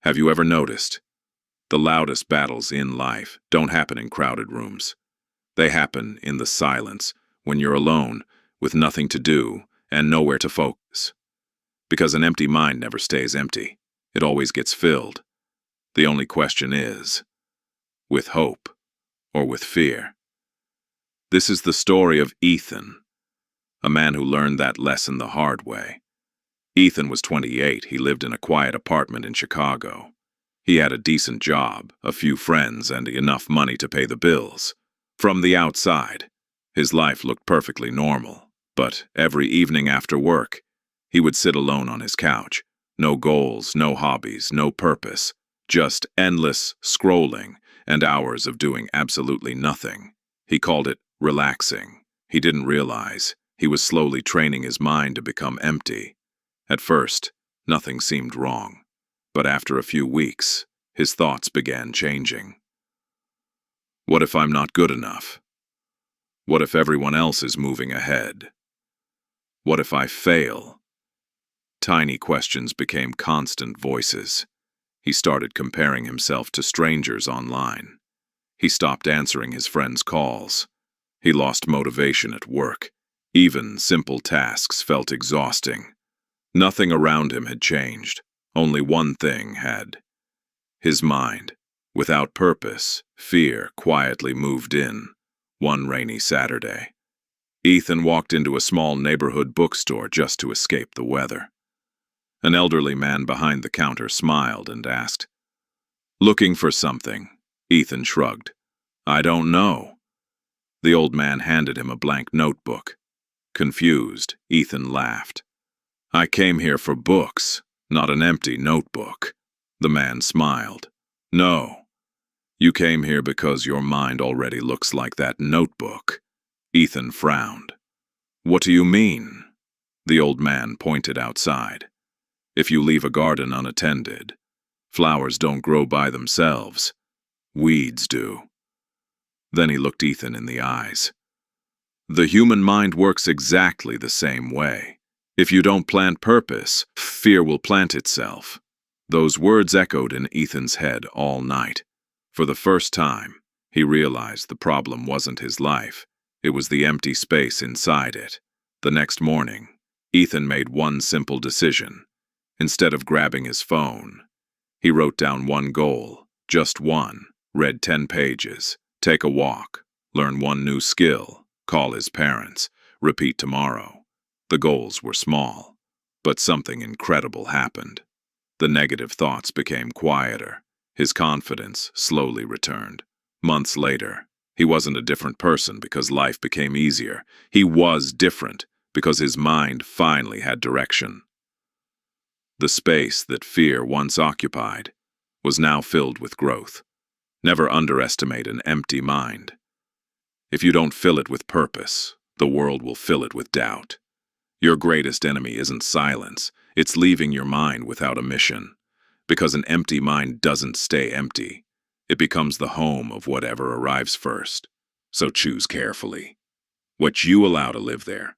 Have you ever noticed? The loudest battles in life don't happen in crowded rooms. They happen in the silence, when you're alone, with nothing to do and nowhere to focus. Because an empty mind never stays empty. It always gets filled. The only question is, with hope or with fear? This is the story of Ethan, a man who learned that lesson the hard way. Ethan was 28. He lived in a quiet apartment in Chicago. He had a decent job, a few friends, and enough money to pay the bills. From the outside, his life looked perfectly normal, but every evening after work, he would sit alone on his couch. No goals, no hobbies, no purpose, just endless scrolling and hours of doing absolutely nothing. He called it relaxing. He didn't realize he was slowly training his mind to become empty. At first, nothing seemed wrong, but after a few weeks, his thoughts began changing. What if I'm not good enough? What if everyone else is moving ahead? What if I fail? Tiny questions became constant voices. He started comparing himself to strangers online. He stopped answering his friends' calls. He lost motivation at work. Even simple tasks felt exhausting. Nothing around him had changed. Only one thing had. His mind. Without purpose, fear quietly moved in. One rainy Saturday, Ethan walked into a small neighborhood bookstore just to escape the weather. An elderly man behind the counter smiled and asked, "Looking for something?" Ethan shrugged. "I don't know." The old man handed him a blank notebook. Confused, Ethan laughed. "I came here for books, not an empty notebook." The man smiled. "No, you came here because your mind already looks like that notebook." Ethan frowned. "What do you mean?" The old man pointed outside. "If you leave a garden unattended, flowers don't grow by themselves. Weeds do." Then he looked Ethan in the eyes. "The human mind works exactly the same way. If you don't plant purpose, fear will plant itself." Those words echoed in Ethan's head all night. For the first time, he realized the problem wasn't his life. It was the empty space inside it. The next morning, Ethan made one simple decision. Instead of grabbing his phone, he wrote down one goal, just one, read 10 pages, take a walk, learn one new skill, call his parents, repeat tomorrow. The goals were small, but something incredible happened. The negative thoughts became quieter. His confidence slowly returned. Months later, he wasn't a different person because life became easier. He was different because his mind finally had direction. The space that fear once occupied was now filled with growth. Never underestimate an empty mind. If you don't fill it with purpose, the world will fill it with doubt. Your greatest enemy isn't silence, it's leaving your mind without a mission. Because an empty mind doesn't stay empty. It becomes the home of whatever arrives first. So choose carefully what you allow to live there.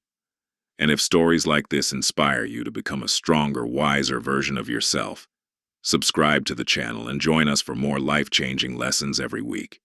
And if stories like this inspire you to become a stronger, wiser version of yourself, subscribe to the channel and join us for more life-changing lessons every week.